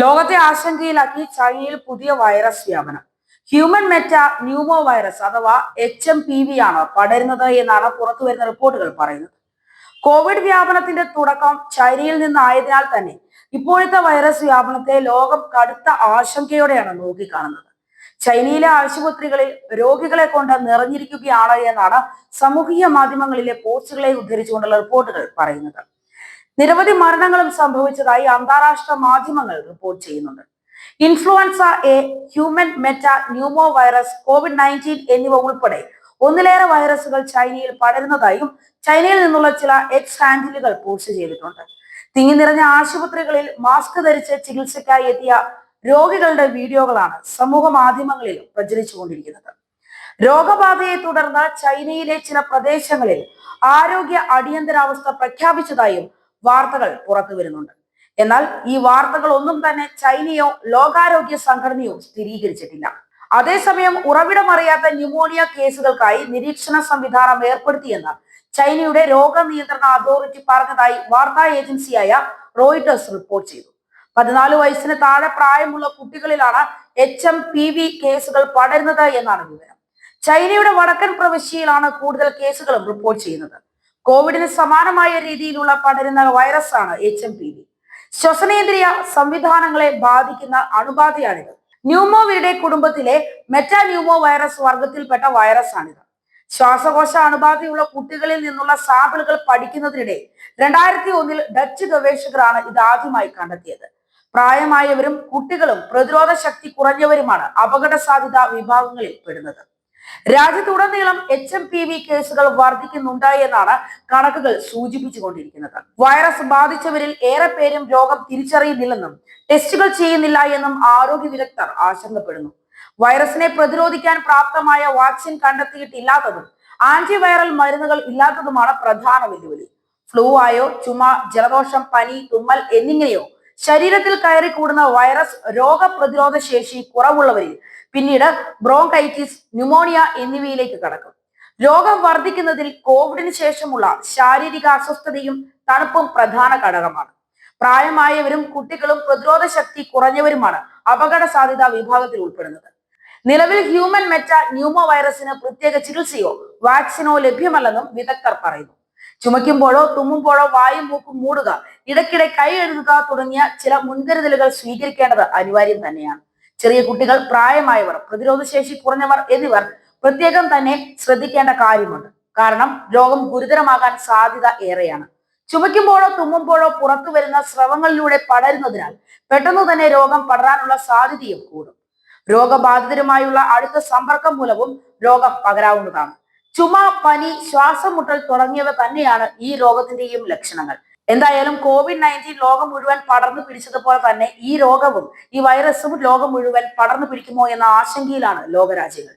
ലോകത്തെ ആശങ്കയിലാക്കി ചൈനയിൽ പുതിയ വൈറസ് വ്യാപനം. ഹ്യൂമൻ മെറ്റ ന്യൂമോ വൈറസ് അഥവാ HMPV ആണ് പടരുന്നത് എന്നാണ് പുറത്തുവരുന്ന റിപ്പോർട്ടുകൾ പറയുന്നത്. കോവിഡ് വ്യാപനത്തിന്റെ തുടക്കം ചൈനയിൽ നിന്നായതിനാൽ തന്നെ ഇപ്പോഴത്തെ വൈറസ് വ്യാപനത്തെ ലോകം കടുത്ത ആശങ്കയോടെയാണ് നോക്കിക്കാണുന്നത്. ചൈനയിലെ ആശുപത്രികളിൽ രോഗികളെ കൊണ്ട് നിറഞ്ഞിരിക്കുകയാണ് എന്നാണ് സാമൂഹിക മാധ്യമങ്ങളിലെ പോസ്റ്റുകളെ ഉദ്ധരിച്ചുകൊണ്ടുള്ള റിപ്പോർട്ടുകൾ പറയുന്നത്. നിരവധി മരണങ്ങളും സംഭവിച്ചതായി അന്താരാഷ്ട്ര മാധ്യമങ്ങൾ റിപ്പോർട്ട് ചെയ്യുന്നുണ്ട്. Influenza A, human Meta pneumo virus, COVID-19 എന്നിവ ഉൾപ്പെടെ ഒന്നിലേറെ വൈറസുകൾ ചൈനയിൽ പടരുന്നതായും ചൈനയിൽ നിന്നുള്ള ചില എക്സ് ഹാൻഡിലുകൾ പോസ്റ്റ് ചെയ്തിട്ടുണ്ട്. തിങ്ങി നിറഞ്ഞ ആശുപത്രികളിൽ മാസ്ക് ധരിച്ച് ചികിത്സയ്ക്കായി എത്തിയ രോഗികളുടെ വീഡിയോകളാണ് സമൂഹ മാധ്യമങ്ങളിൽ പ്രചരിച്ചുകൊണ്ടിരിക്കുന്നത്. രോഗബാധയെ തുടർന്ന് ചൈനയിലെ ചില പ്രദേശങ്ങളിൽ ആരോഗ്യ അടിയന്തരാവസ്ഥ പ്രഖ്യാപിച്ചതായും വാർത്തകൾ പുറത്തു വരുന്നുണ്ട്. എന്നാൽ ഈ വാർത്തകൾ ഒന്നും തന്നെ ചൈനയോ ലോകാരോഗ്യ സംഘടനയോ സ്ഥിരീകരിച്ചിട്ടില്ല. അതേസമയം ഉറവിടമറിയാത്ത ന്യൂമോണിയ കേസുകൾക്കായി നിരീക്ഷണ സംവിധാനം ഏർപ്പെടുത്തിയെന്ന് ചൈനയുടെ രോഗനിയന്ത്രണ അതോറിറ്റി പറഞ്ഞതായി വാർത്താ ഏജൻസിയായ റോയിട്ടേഴ്സ് റിപ്പോർട്ട് ചെയ്തു. 14 വയസ്സിന് താഴെ പ്രായമുള്ള കുട്ടികളിലാണ് HMPV കേസുകൾ പടരുന്നത് എന്നാണ് വിവരം. ചൈനയുടെ വടക്കൻ പ്രവിശ്യയിലാണ് കൂടുതൽ കേസുകളും റിപ്പോർട്ട് ചെയ്യുന്നത്. കോവിഡിന് സമാനമായ രീതിയിലുള്ള പടരുന്ന വൈറസാണ് HMPV. ശ്വസനേന്ദ്രിയ സംവിധാനങ്ങളെ ബാധിക്കുന്ന അണുബാധയാണിത്. ന്യൂമോവിരുടെ കുടുംബത്തിലെ മെറ്റാന്യൂമോ വൈറസ് വർഗത്തിൽപ്പെട്ട വൈറസാണിത്. ശ്വാസകോശ അണുബാധയുള്ള കുട്ടികളിൽ നിന്നുള്ള സാമ്പിളുകൾ പഠിക്കുന്നതിനിടെ 2001 ഡച്ച് ഗവേഷകരാണ് ഇത് ആദ്യമായി കണ്ടെത്തിയത്. പ്രായമായവരും കുട്ടികളും പ്രതിരോധ ശക്തി കുറഞ്ഞവരുമാണ് അപകട സാധ്യതാ വിഭാഗങ്ങളിൽ പെടുന്നത്. രാജ്യത്തുടനീളം HMPV കേസുകൾ വർദ്ധിക്കുന്നുണ്ട് എന്നാണ് കണക്കുകൾ സൂചിപ്പിച്ചുകൊണ്ടിരിക്കുന്നത്. വൈറസ് ബാധിച്ചവരിൽ ഏറെ പേരും രോഗം തിരിച്ചറിയുന്നില്ലെന്നും ടെസ്റ്റുകൾ ചെയ്യുന്നില്ല എന്നും ആരോഗ്യ വിദഗ്ധർ ആശങ്കപ്പെടുന്നു. വൈറസിനെ പ്രതിരോധിക്കാൻ പ്രാപ്തമായ വാക്സിൻ കണ്ടെത്തിയിട്ടില്ലാത്തതും ആന്റിവൈറൽ മരുന്നുകൾ ഇല്ലാത്തതുമാണ് പ്രധാന വെല്ലുവിളി. ഫ്ലൂ ആയോ, ചുമ, ജലദോഷം, പനി, തുമ്മൽ എന്നിങ്ങനെയോ ശരീരത്തിൽ കയറി കൂടുന്ന വൈറസ് രോഗപ്രതിരോധ ശേഷി കുറവുള്ളവരിൽ പിന്നീട് ബ്രോങ്കൈറ്റിസ്, ന്യൂമോണിയ എന്നിവയിലേക്ക് കടക്കും. രോഗം വർദ്ധിക്കുന്നതിൽ കോവിഡിന് ശേഷമുള്ള ശാരീരിക അസ്വസ്ഥതയും തണുപ്പും പ്രധാന ഘടകമാണ്. പ്രായമായവരും കുട്ടികളും പ്രതിരോധ ശക്തി കുറഞ്ഞവരുമാണ് അപകട സാധ്യതാ വിഭാഗത്തിൽ ഉൾപ്പെടുന്നത്. നിലവിൽ ഹ്യൂമൻ മെറ്റ ന്യൂമോ വൈറസിന് പ്രത്യേക ചികിത്സയോ വാക്സിനോ ലഭ്യമല്ലെന്നും വിദഗ്ധർ പറയുന്നു. ചുമയ്ക്കുമ്പോഴോ തുമ്മുമ്പോഴോ വായും മൂക്കും മൂടുക, ഇടയ്ക്കിടെ കൈ കഴുകുക തുടങ്ങിയ ചില മുൻകരുതലുകൾ സ്വീകരിക്കേണ്ടത് അനിവാര്യം തന്നെയാണ്. ചെറിയ കുട്ടികൾ, പ്രായമായവർ, പ്രതിരോധ ശേഷി കുറഞ്ഞവർ എന്നിവർ പ്രത്യേകം തന്നെ ശ്രദ്ധിക്കേണ്ട കാര്യമുണ്ട്. കാരണം രോഗം ഗുരുതരമാകാൻ സാധ്യത ഏറെയാണ്. ചുമയ്ക്കുമ്പോഴോ തുമ്മുമ്പോഴോ പുറത്തു വരുന്ന സ്രവങ്ങളിലൂടെ പടരുന്നതിനാൽ പെട്ടെന്ന് തന്നെ രോഗം പടരാനുള്ള സാധ്യതയും കൂടും. രോഗബാധിതരുമായുള്ള അടുത്ത സമ്പർക്കം മൂലവും രോഗം പകരാവുന്നതാണ്. ചുമ, പനി, ശ്വാസം മുട്ടൽ തുടങ്ങിയവ തന്നെയാണ് ഈ രോഗത്തിന്റെയും ലക്ഷണങ്ങൾ. എന്തായാലും COVID-19 ലോകം മുഴുവൻ പടർന്നു പിടിച്ചതുപോലെ തന്നെ ഈ രോഗവും, ഈ വൈറസും ലോകം മുഴുവൻ പടർന്നു പിടിക്കുമോ എന്ന ആശങ്കയിലാണ് ലോകരാജ്യങ്ങൾ.